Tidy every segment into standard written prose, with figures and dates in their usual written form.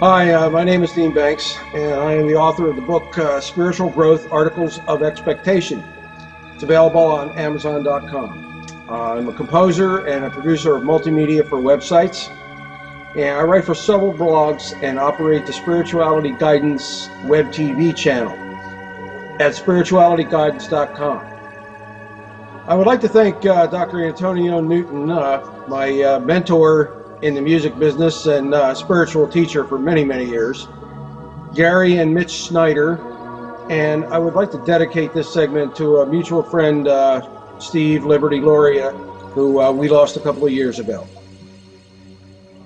Hi, my name is Dean Banks, and I am the author of the book Spiritual Growth Articles of Expectation. It's available on Amazon.com. I'm a composer and a producer of multimedia for websites, and I write for several blogs and operate the Spirituality Guidance web TV channel at spiritualityguidance.com. I would like to thank Dr. Antonio Newton, my mentor in the music business and spiritual teacher for many, many years, Gary and Mitch Snyder, and I would like to dedicate this segment to a mutual friend, Steve Liberty Loria, who we lost a couple of years ago.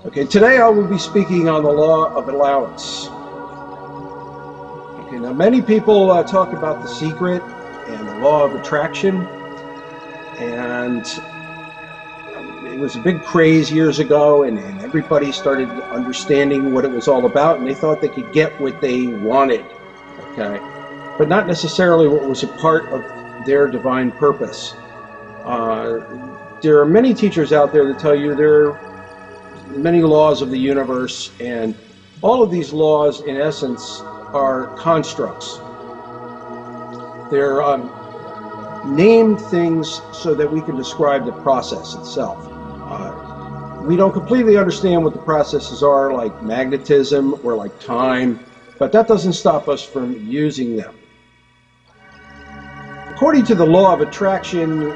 Okay, today I will be speaking on the law of allowance. Okay, now many people talk about The Secret and the law of attraction, and it was a big craze years ago, and everybody started understanding what it was all about, and they thought they could get what they wanted, okay? But not necessarily what was a part of their divine purpose. There are many teachers out there that tell you there are many laws of the universe, and all of these laws, in essence, are constructs. They're named things so that we can describe the process itself. We don't completely understand what the processes are, like magnetism or like time, but that doesn't stop us from using them. According to the law of attraction,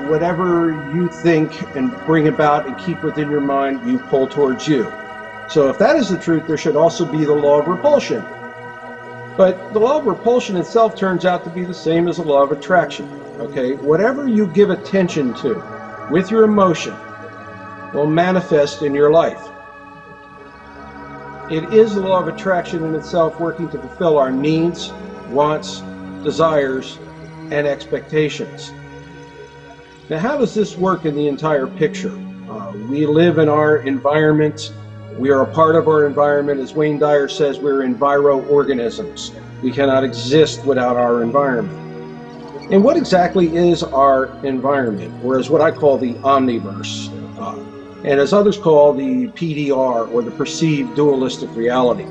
whatever you think and bring about and keep within your mind, you pull towards you. So if that is the truth, there should also be the law of repulsion. But the law of repulsion itself turns out to be the same as the law of attraction. Okay, whatever you give attention to with your emotion will manifest in your life. It is the law of attraction in itself, working to fulfill our needs, wants, desires, and expectations. Now, how does this work in the entire picture? We live in our environment. We are a part of our environment. As Wayne Dyer says, we're enviro-organisms. We cannot exist without our environment. And what exactly is our environment, or is what I call the omniverse, and as others call the PDR, or the perceived dualistic reality?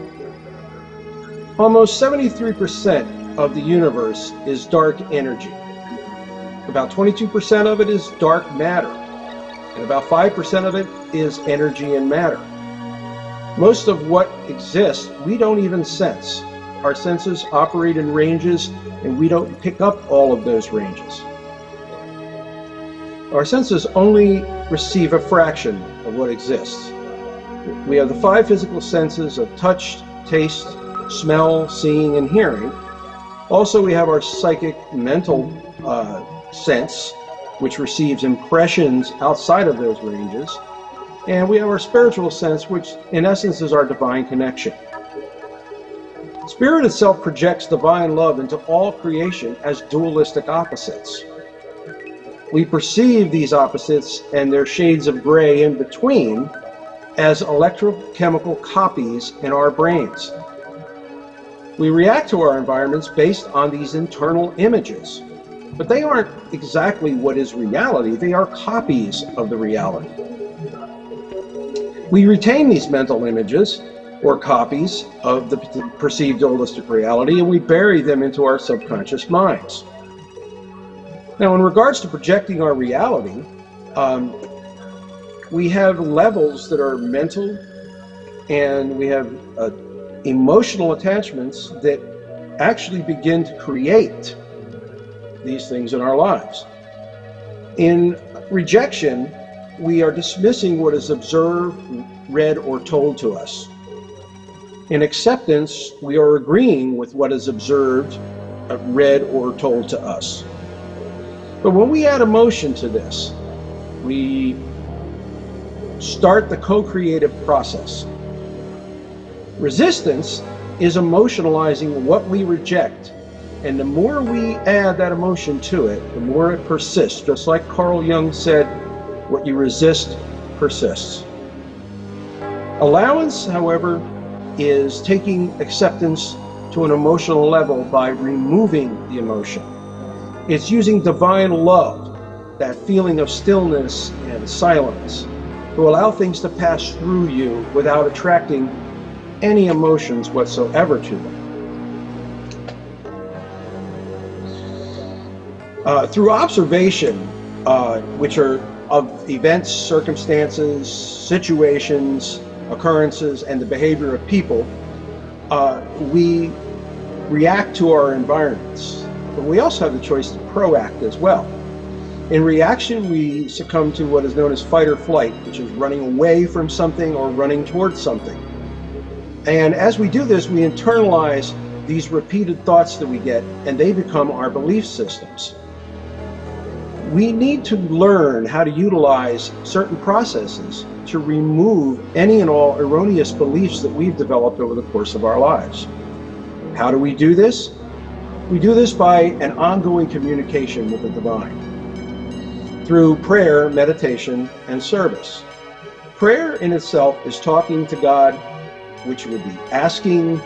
Almost 73% of the universe is dark energy. About 22% of it is dark matter, and about 5% of it is energy and matter. Most of what exists, we don't even sense. Our senses operate in ranges, and we don't pick up all of those ranges. Our senses only receive a fraction of what exists. We have the 5 physical senses of touch, taste, smell, seeing, and hearing. Also, we have our psychic mental sense, which receives impressions outside of those ranges. And we have our spiritual sense, which in essence is our divine connection. Spirit itself projects divine love into all creation as dualistic opposites. We perceive these opposites and their shades of gray in between as electrochemical copies in our brains. We react to our environments based on these internal images, but they aren't exactly what is reality. They are copies of the reality. We retain these mental images, or copies of the perceived dualistic reality, and we bury them into our subconscious minds. Now, in regards to projecting our reality, we have levels that are mental, and we have emotional attachments that actually begin to create these things in our lives. In rejection, we are dismissing what is observed, read, or told to us. In acceptance, we are agreeing with what is observed, read, or told to us. But when we add emotion to this, we start the co-creative process. Resistance is emotionalizing what we reject, and the more we add that emotion to it, the more it persists. Just like Carl Jung said, what you resist persists. Allowance, however, is taking acceptance to an emotional level by removing the emotion. It's using divine love, that feeling of stillness and silence, to allow things to pass through you without attracting any emotions whatsoever to them. Through observation, which are of events, circumstances, situations, occurrences, and the behavior of people, we react to our environments, but we also have the choice to proact as well. In reaction, we succumb to what is known as fight or flight, which is running away from something or running towards something. And as we do this, we internalize these repeated thoughts that we get, and they become our belief systems. We need to learn how to utilize certain processes to remove any and all erroneous beliefs that we've developed over the course of our lives. How do we do this? We do this by an ongoing communication with the divine through prayer, meditation, and service. Prayer in itself is talking to God, which would be asking,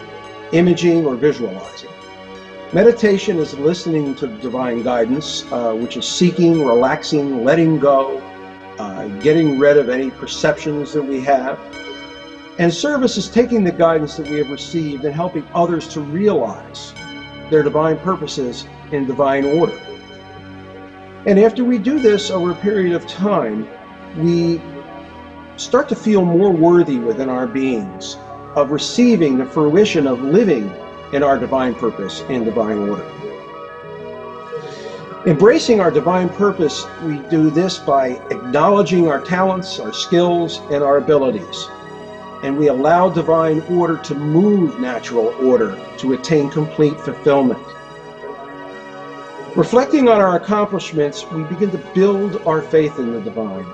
imaging, or visualizing. Meditation is listening to the divine guidance, which is seeking, relaxing, letting go, getting rid of any perceptions that we have. And service is taking the guidance that we have received and helping others to realize their divine purposes in divine order. And after we do this over a period of time, we start to feel more worthy within our beings of receiving the fruition of living in our divine purpose and divine order. Embracing our divine purpose, we do this by acknowledging our talents, our skills, and our abilities. And we allow divine order to move natural order to attain complete fulfillment. Reflecting on our accomplishments, we begin to build our faith in the divine